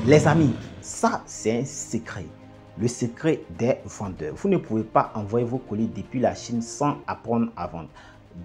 Les amis, ça c'est un secret. Le secret des vendeurs. Vous ne pouvez pas envoyer vos colis depuis la Chine sans apprendre à vendre.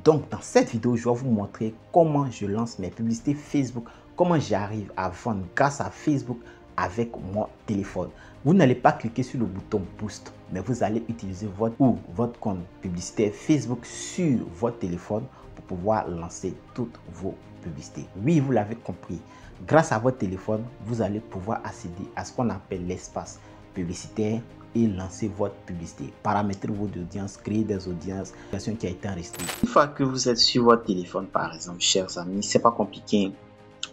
Donc dans cette vidéo, je vais vous montrer comment je lance mes publicités Facebook, comment j'arrive à vendre grâce à Facebook avec mon téléphone. Vous n'allez pas cliquer sur le bouton Boost, mais vous allez utiliser votre compte publicitaire Facebook sur votre téléphone pour pouvoir lancer toutes vos publicités. Oui, vous l'avez compris. Grâce à votre téléphone, vous allez pouvoir accéder à ce qu'on appelle l'espace publicitaire et lancer votre publicité, paramétrer vos audiences, créer des audiences, qui a été enregistrée. Une fois que vous êtes sur votre téléphone, par exemple, chers amis, c'est pas compliqué.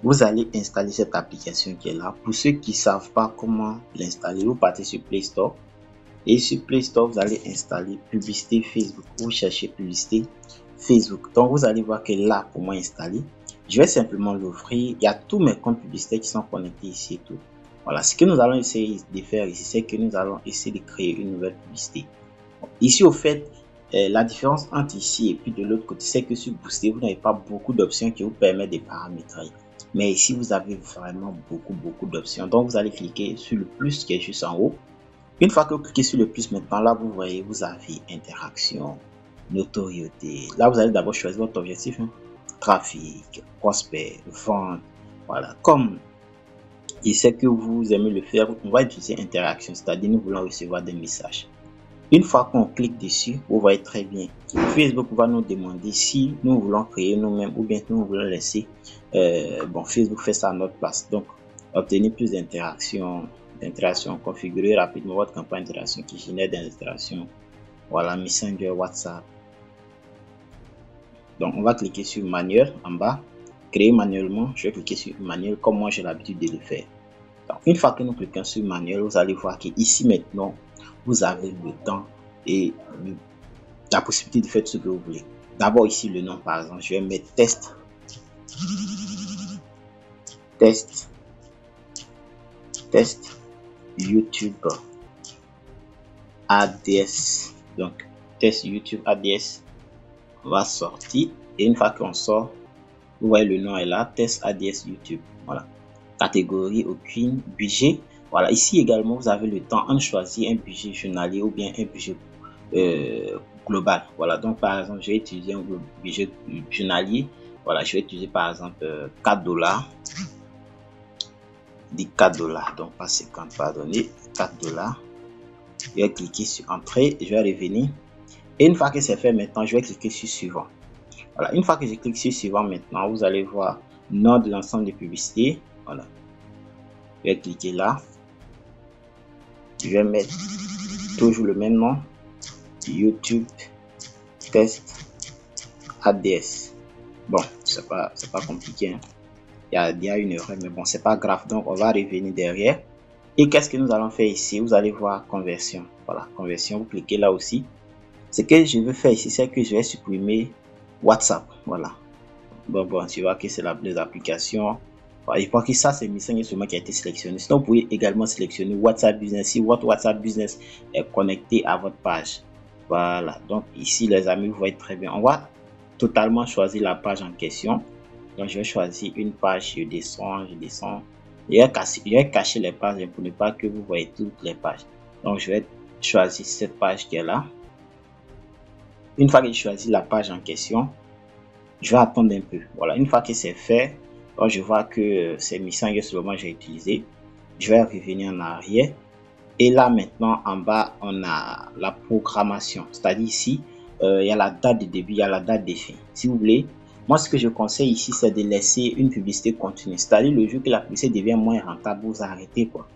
Vous allez installer cette application qui est là. Pour ceux qui ne savent pas comment l'installer, vous partez sur Play Store. Et sur Play Store, vous allez installer publicité Facebook. Vous cherchez publicité Facebook. Donc, vous allez voir que là, pour moi installer, je vais simplement l'ouvrir. Il y a tous mes comptes publicitaires qui sont connectés ici et tout. Voilà, ce que nous allons essayer de faire ici, c'est que nous allons essayer de créer une nouvelle publicité. Ici, au fait, la différence entre ici et puis de l'autre côté, c'est que sur Booster, vous n'avez pas beaucoup d'options qui vous permettent de paramétrer. Mais ici, vous avez vraiment beaucoup d'options. Donc, vous allez cliquer sur le plus qui est juste en haut. Une fois que vous cliquez sur le plus, maintenant, là, vous voyez, vous avez interaction, notoriété. Là, vous allez d'abord choisir votre objectif. Trafic, prospect, vente. Voilà. Comme je sais que vous aimez le faire, on va utiliser interaction, c'est-à-dire nous voulons recevoir des messages. Une fois qu'on clique dessus, vous voyez très bien, Facebook va nous demander si nous voulons créer nous-mêmes ou bien nous voulons laisser, Facebook fait ça à notre place. Donc, obtenir plus d'interactions, configurer rapidement votre campagne d'interaction qui génère des interactions. Voilà, Messenger, WhatsApp. Donc, on va cliquer sur manuel en bas, créer manuellement. Je vais cliquer sur manuel comme moi j'ai l'habitude de le faire. Donc, une fois que nous cliquons sur manuel, vous allez voir que ici maintenant, vous avez le temps et la possibilité de faire ce que vous voulez. D'abord ici le nom, par exemple, je vais mettre test YouTube ADS. Donc test YouTube ADS va sortir et une fois qu'on sort, vous voyez le nom est là, test ADS YouTube. Voilà, catégorie aucune, budget. Voilà, ici également vous avez le temps de choisir un budget journalier ou bien un budget global. Voilà, donc par exemple je vais utiliser un budget journalier. Voilà, je vais utiliser par exemple $4, dit $4, donc pas 50, pardonnez, $4. Je vais cliquer sur entrée, je vais revenir et une fois que c'est fait, maintenant je vais cliquer sur suivant. Voilà, une fois que je clique sur suivant, maintenant vous allez voir nom de l'ensemble des publicités. Voilà, je vais cliquer là, je vais mettre toujours le même nom, YouTube test ADS. Bon, c'est pas compliqué, hein. Il y a une erreur, mais bon, c'est pas grave. Donc on va revenir derrière et qu'est-ce que nous allons faire ici? Vous allez voir conversion. Voilà, conversion, vous cliquez là aussi. Ce que je veux faire ici, c'est que je vais supprimer WhatsApp. Voilà, bon, tu vois que c'est les applications. Voilà, je crois que ça c'est Messenger seulement qui a été sélectionné. Sinon vous pouvez également sélectionner WhatsApp Business si votre WhatsApp Business est connecté à votre page. Voilà, donc ici les amis, vous voyez très bien, on va totalement choisir la page en question. Donc je vais choisir une page, je descends, je vais cacher les pages pour ne pas que vous voyez toutes les pages. Donc je vais choisir cette page qui est là. Une fois que j'ai choisi la page en question, je vais attendre un peu. Voilà, une fois que c'est fait, donc je vois que c'est Messenger seulement j'ai utilisé. Je vais revenir en arrière. Et là maintenant en bas on a la programmation, c'est-à-dire ici il y a la date de début, il y a la date de fin. Si vous voulez, moi ce que je conseille ici c'est de laisser une publicité continue, c'est-à-dire le jour que la publicité devient moins rentable, vous arrêtez quoi.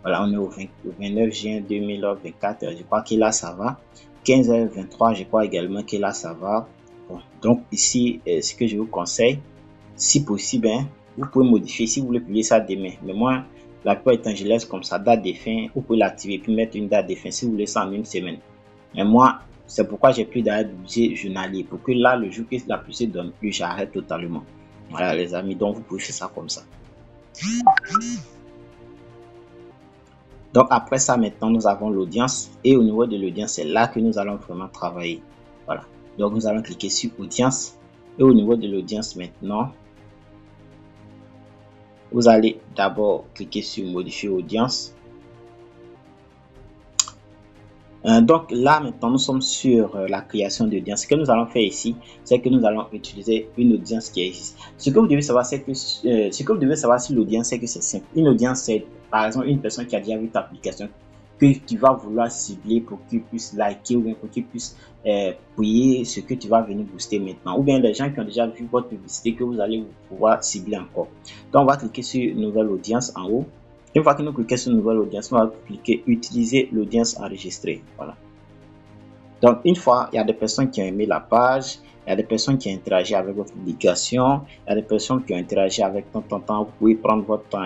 Voilà, on est au 29 juin 2024, je crois que là ça va. 15h23, je crois également que là ça va. Bon, donc ici ce que je vous conseille, si possible, hein, vous pouvez modifier si vous voulez publier ça demain, mais moi la plupart du temps je laisse comme ça, date de fin. Vous pouvez l'activer puis mettre une date de fin si vous voulez ça en une semaine. Mais moi c'est pourquoi j'ai pris d'ailleurs budget journalier, pour que là le jour que la publicité donne plus, j'arrête totalement. Voilà les amis, donc vous pouvez faire ça comme ça. Donc après ça maintenant nous avons l'audience et au niveau de l'audience c'est là que nous allons vraiment travailler. Voilà, donc nous allons cliquer sur audience et au niveau de l'audience maintenant vous allez d'abord cliquer sur modifier audience. Donc là maintenant nous sommes sur la création d'audience. Ce que nous allons faire ici, c'est que nous allons utiliser une audience qui existe. Ce que vous devez savoir, c'est que sur l'audience, c'est que c'est simple. Une audience, c'est par exemple une personne qui a déjà vu ta application, que tu vas vouloir cibler pour qu'il puisse liker ou bien pour qu'il puisse payer ce que tu vas venir booster maintenant, ou bien les gens qui ont déjà vu votre publicité que vous allez pouvoir cibler encore. Donc on va cliquer sur nouvelle audience en haut. Une fois que nous cliquons sur nouvelle audience, on va cliquer utiliser l'audience enregistrée. Voilà. Donc une fois, il y a des personnes qui ont aimé la page, il y a des personnes qui ont interagi avec votre publication, il y a des personnes qui ont interagi avec ton temps. Vous pouvez prendre votre temps.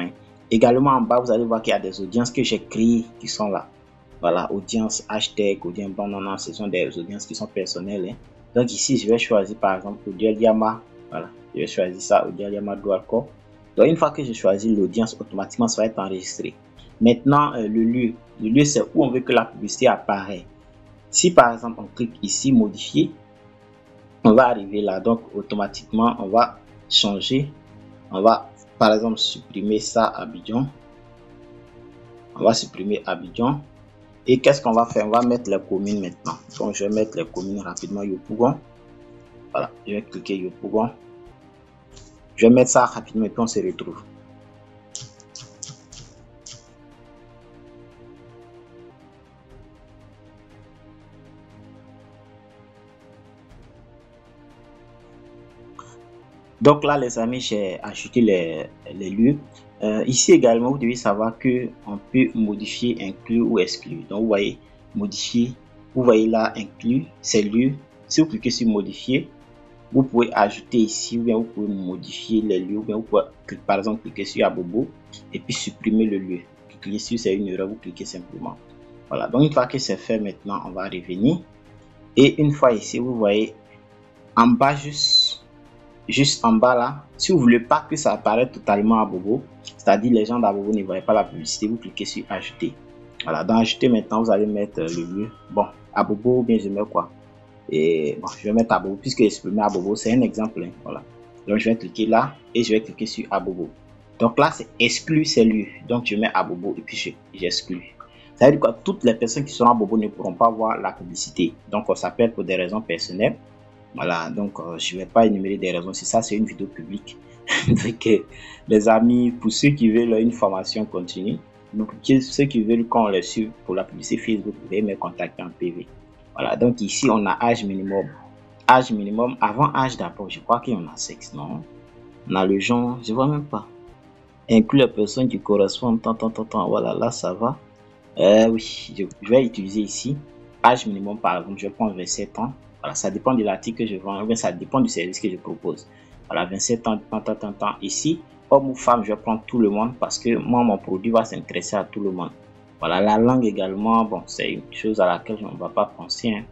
Également en bas, vous allez voir qu'il y a des audiences que j'ai créées qui sont là. Voilà, audience hashtag, audience banana, ce sont des audiences qui sont personnelles. Hein. Donc ici, je vais choisir par exemple Odiel Yama. Voilà, je vais choisir ça, Odiel Yama Douarco. Donc une fois que j'ai choisi l'audience, automatiquement ça va être enregistré. Maintenant, le lieu c'est où on veut que la publicité apparaît. Si par exemple on clique ici modifier, on va arriver là, donc automatiquement on va changer, on va par exemple supprimer ça Abidjan, on va supprimer Abidjan. Et qu'est-ce qu'on va faire? On va mettre les communes maintenant. Donc je vais mettre les communes rapidement, Yopougon. Voilà, je vais cliquer Yopougon. Je vais mettre ça rapidement et puis on se retrouve. Donc là les amis, j'ai ajouté les lieux. Ici également, vous devez savoir que on peut modifier, inclure ou exclure. Donc vous voyez, modifier, vous voyez là, inclure ces lieux. Si vous cliquez sur modifier, vous pouvez ajouter ici ou bien vous pouvez modifier les lieux ou bien vous pouvez par exemple cliquer sur Abobo et puis supprimer le lieu. Cliquez sur c'est une erreur, vous cliquez simplement. Voilà, donc une fois que c'est fait maintenant, on va revenir. Et une fois ici, vous voyez en bas juste en bas là, si vous voulez pas que ça apparaisse totalement à Abobo, c'est-à-dire les gens d'Abobo ne voient pas la publicité, vous cliquez sur ajouter. Voilà, dans ajouter maintenant, vous allez mettre le lieu. Bon, Abobo ou bien je mets quoi? Et bon, je vais mettre Abobo puisque exprimer Abobo, c'est un exemple. Hein, voilà. Donc je vais cliquer là et je vais cliquer sur Abobo. Donc là, c'est exclure ces lieux. Donc je mets Abobo et puis j'exclus. Ça veut dire que toutes les personnes qui sont à Abobo ne pourront pas voir la publicité. Donc on s'appelle pour des raisons personnelles. Voilà, donc je ne vais pas énumérer des raisons. C'est ça, c'est une vidéo publique. Donc les amis, pour ceux qui veulent une formation continue, donc ceux qui veulent qu'on les suive pour la publicité Facebook, vous pouvez me contacter en PV. Voilà, donc ici on a âge minimum. Âge minimum, avant âge d'abord, je crois qu'il y en a sexe, non? On a le genre, je vois même pas. Inclut les personnes qui correspondent, voilà, là ça va. Oui, je vais utiliser ici. Âge minimum, par exemple, je vais prendre 27 ans. Voilà, ça dépend de l'article que je vends, mais ça dépend du service que je propose. Voilà, 27 ans, Ici, homme ou femme, je vais prendre tout le monde parce que moi, mon produit va s'intéresser à tout le monde. Voilà, la langue également, bon, c'est une chose à laquelle on ne va pas penser. Hein.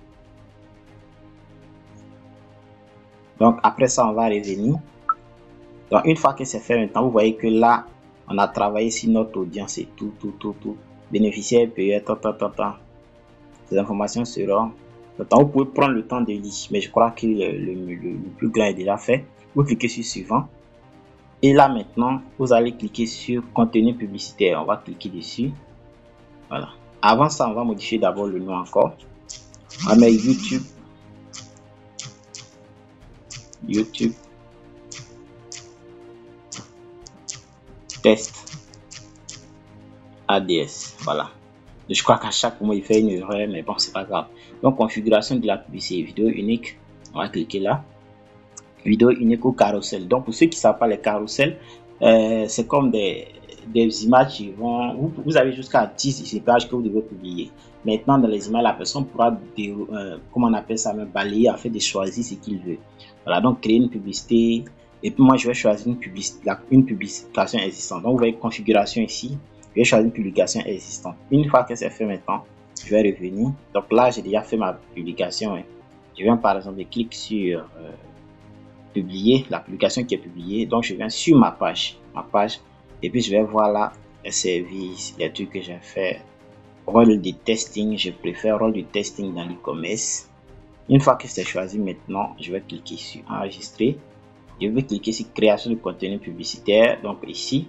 Donc, après ça, on va revenir. Donc, une fois que c'est fait, maintenant, vous voyez que là, on a travaillé sur notre audience et tout. Bénéficiaire, payeur, Ces informations seront... Vous pouvez prendre le temps de lire, mais je crois que le plus grand est déjà fait. Vous cliquez sur suivant. Et là maintenant, vous allez cliquer sur contenu publicitaire. On va cliquer dessus. Voilà. Avant ça, on va modifier d'abord le nom encore. On va mettre YouTube test ADS. Voilà. Je crois qu'à chaque moment il fait une erreur, mais bon, c'est pas grave. Donc configuration de la publicité, vidéo unique. On va cliquer là. Vidéo unique au carrousel. Donc pour ceux qui ne savent pas les carousels, c'est comme des images qui vont... Vous avez jusqu'à 10 images que vous devez publier. Maintenant dans les images, la personne pourra, comment on appelle ça, même balayer afin de choisir ce qu'il veut. Voilà, donc créer une publicité. Et puis moi je vais choisir une publication existante. Donc vous voyez configuration ici. Je vais choisir une publication existante. Une fois que c'est fait maintenant, je vais revenir. Donc là j'ai déjà fait ma publication. Hein. Je viens par exemple de cliquer sur publier, la publication qui est publiée. Donc je viens sur ma page et puis je vais voir là les services, les trucs que j'ai fait. Rôle de testing, je préfère rôle de testing dans l'e-commerce. Une fois que c'est choisi maintenant, je vais cliquer sur enregistrer. Je vais cliquer sur création de contenu publicitaire. Donc ici,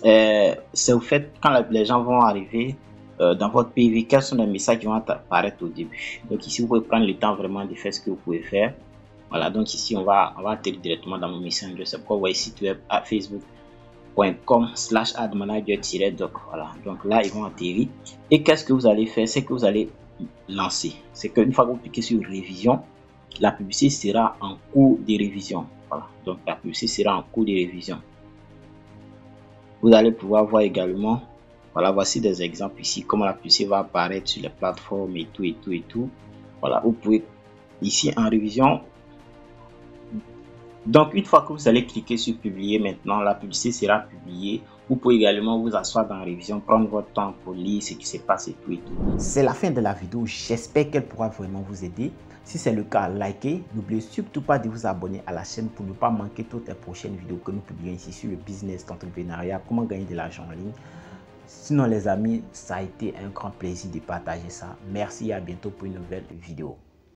c'est au fait quand les gens vont arriver dans votre PV, quels sont les messages qui vont apparaître au début. Donc ici, vous pouvez prendre le temps vraiment de faire ce que vous pouvez faire. Voilà, donc ici, on va atterrir directement dans mon Messenger. C'est pourquoi vous voyez site web à facebook.com/admanager-doc. Voilà, donc là, ils vont atterrir. Et qu'est-ce que vous allez faire? C'est que vous allez lancer. C'est qu'une fois que vous cliquez sur révision, la publicité sera en cours de révision. Voilà, donc la publicité sera en cours de révision. Vous allez pouvoir voir également, voilà, voici des exemples ici, comment la publicité va apparaître sur les plateformes et tout. Voilà, vous pouvez ici en révision. Donc, une fois que vous allez cliquer sur publier, maintenant, la publicité sera publiée. Vous pouvez également vous asseoir dans la révision, prendre votre temps pour lire ce qui se passe et tout. C'est la fin de la vidéo. J'espère qu'elle pourra vraiment vous aider. Si c'est le cas, likez. N'oubliez surtout pas de vous abonner à la chaîne pour ne pas manquer toutes les prochaines vidéos que nous publions ici sur le business, l'entrepreneuriat, comment gagner de l'argent en ligne. Sinon, les amis, ça a été un grand plaisir de partager ça. Merci et à bientôt pour une nouvelle vidéo.